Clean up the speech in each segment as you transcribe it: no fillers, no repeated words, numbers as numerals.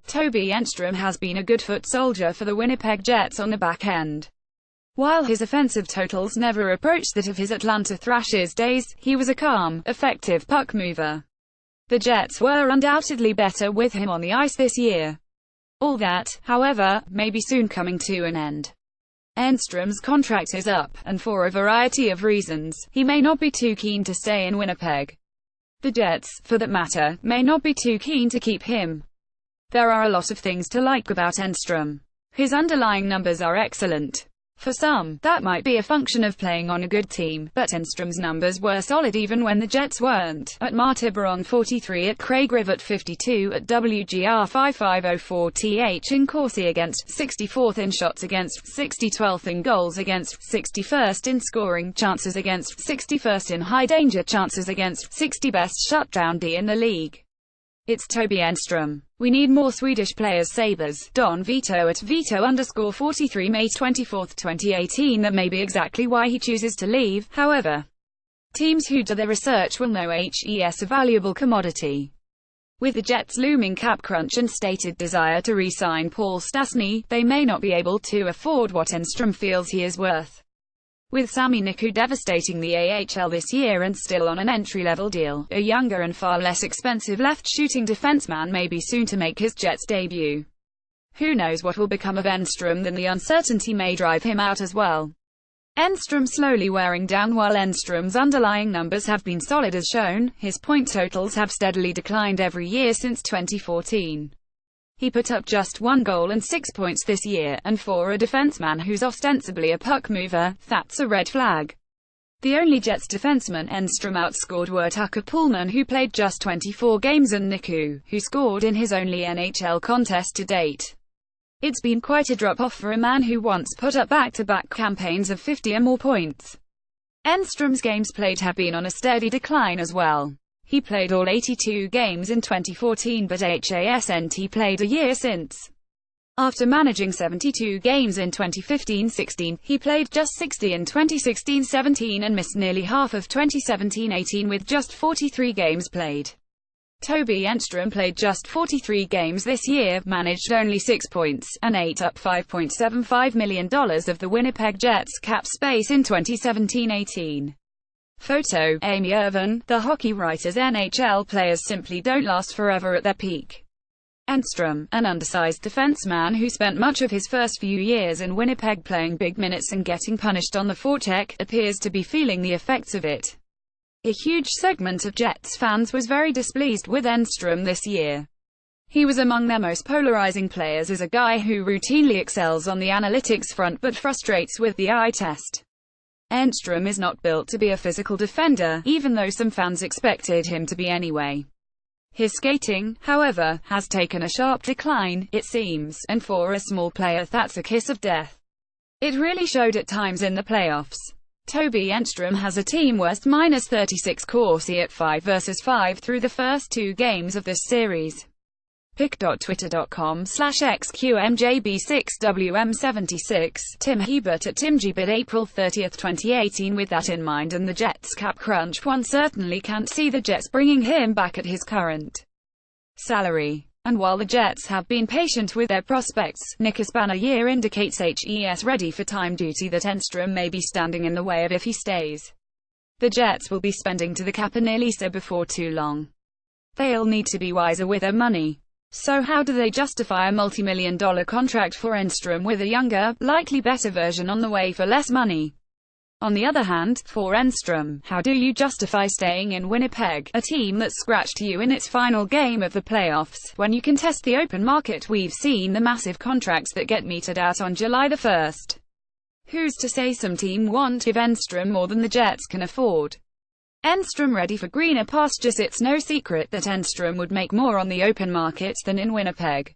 Toby Enstrom has been a good foot soldier for the Winnipeg Jets on the back end. While his offensive totals never approached that of his Atlanta Thrashers days, he was a calm, effective puck mover. The Jets were undoubtedly better with him on the ice this year. All that, however, may be soon coming to an end. Enstrom's contract is up, and for a variety of reasons, he may not be too keen to stay in Winnipeg. The Jets, for that matter, may not be too keen to keep him. There are a lot of things to like about Enstrom. His underlying numbers are excellent. For some, that might be a function of playing on a good team, but Enstrom's numbers were solid even when the Jets weren't. At Martibaron 43, at Craig Rivet 52, at WGR 5504th in Corsi against, 64th in shots against, 60-12th in goals against, 61st in scoring chances against, 61st in high danger chances against, 60 best shutdown D in the league. It's Toby Enstrom. We need more Swedish players. Sabres. Don Vito at Vito_43 May 24, 2018. That may be exactly why he chooses to leave, however. Teams who do their research will know HES a valuable commodity. With the Jets' looming cap crunch and stated desire to re-sign Paul Stastny, they may not be able to afford what Enstrom feels he is worth. With Sami Niku devastating the AHL this year and still on an entry-level deal, a younger and far less expensive left-shooting defenseman may be soon to make his Jets debut. Who knows what will become of Enstrom? Then the uncertainty may drive him out as well. Enstrom slowly wearing down. While Enstrom's underlying numbers have been solid as shown, his point totals have steadily declined every year since 2014. He put up just 1 goal and 6 points this year, and for a defenseman who's ostensibly a puck mover, that's a red flag. The only Jets defenseman Enstrom outscored were Tucker Pullman, who played just 24 games, and Niku, who scored in his only NHL contest to date. It's been quite a drop-off for a man who once put up back-to-back campaigns of 50 or more points. Enstrom's games played have been on a steady decline as well. He played all 82 games in 2014, but hasn't played a year since. After managing 72 games in 2015-16, he played just 60 in 2016-17 and missed nearly half of 2017-18 with just 43 games played. Toby Enstrom played just 43 games this year, managed only 6 points, and ate up $5.75 million of the Winnipeg Jets' cap space in 2017-18. Photo, Amy Irvin. The hockey writers. NHL players simply don't last forever at their peak. Enstrom, an undersized defenseman who spent much of his first few years in Winnipeg playing big minutes and getting punished on the forecheck, appears to be feeling the effects of it. A huge segment of Jets fans was very displeased with Enstrom this year. He was among their most polarizing players as a guy who routinely excels on the analytics front but frustrates with the eye test. Enstrom is not built to be a physical defender, even though some fans expected him to be anyway. His skating, however, has taken a sharp decline, it seems, and for a small player that's a kiss of death. It really showed at times in the playoffs. Toby Enstrom has a team worst -36 Corsi at 5-5 through the first 2 games of this series. pic.twitter.com/xqmjb6wm76, Tim Hebert at TimGbert April 30, 2018. With that in mind and the Jets' cap crunch, one certainly can't see the Jets bringing him back at his current salary. And while the Jets have been patient with their prospects, Nick Spanner year indicates HES ready for time duty that Enstrom may be standing in the way of if he stays. The Jets will be spending to the cap and nearly so before too long. They'll need to be wiser with their money. So how do they justify a multi-million-dollar contract for Enstrom with a younger, likely better version on the way for less money? On the other hand, for Enstrom, how do you justify staying in Winnipeg, a team that scratched you in its final game of the playoffs, when you can test the open market? We've seen the massive contracts that get meted out on July the 1st. Who's to say some team won't give Enstrom more than the Jets can afford? Enstrom ready for greener pastures. It's no secret that Enstrom would make more on the open market than in Winnipeg.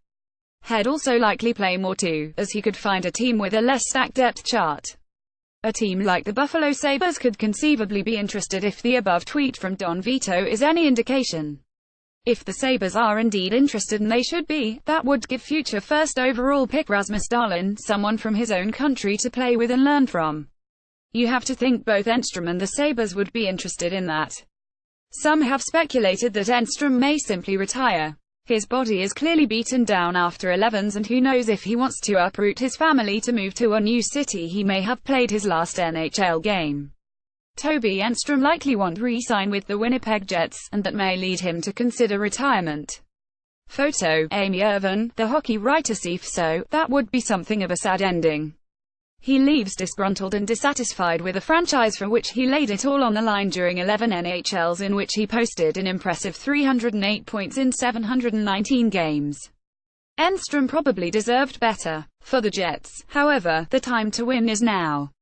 He'd also likely play more too, as he could find a team with a less stacked depth chart. A team like the Buffalo Sabres could conceivably be interested if the above tweet from Don Vito is any indication. If the Sabres are indeed interested, and they should be, that would give future first overall pick Rasmus Dahlin someone from his own country to play with and learn from. You have to think both Enstrom and the Sabres would be interested in that. Some have speculated that Enstrom may simply retire. His body is clearly beaten down after 11s, and who knows if he wants to uproot his family to move to a new city. He may have played his last NHL game. Toby Enstrom likely won't re-sign with the Winnipeg Jets, and that may lead him to consider retirement. Photo: Amy Irvin, the hockey writer. If so, that would be something of a sad ending. He leaves disgruntled and dissatisfied with a franchise for which he laid it all on the line during 11 NHLs in which he posted an impressive 308 points in 719 games. Enstrom probably deserved better. For the Jets, however, the time to win is now.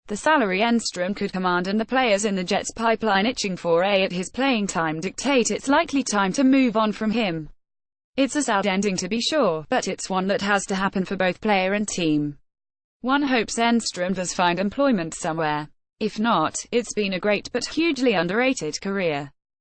The salary Enstrom could command and the players in the Jets' pipeline itching for at his playing time dictate it's likely time to move on from him. It's a sad ending to be sure, but it's one that has to happen for both player and team. One hopes Enstrom does find employment somewhere. If not, it's been a great but hugely underrated career.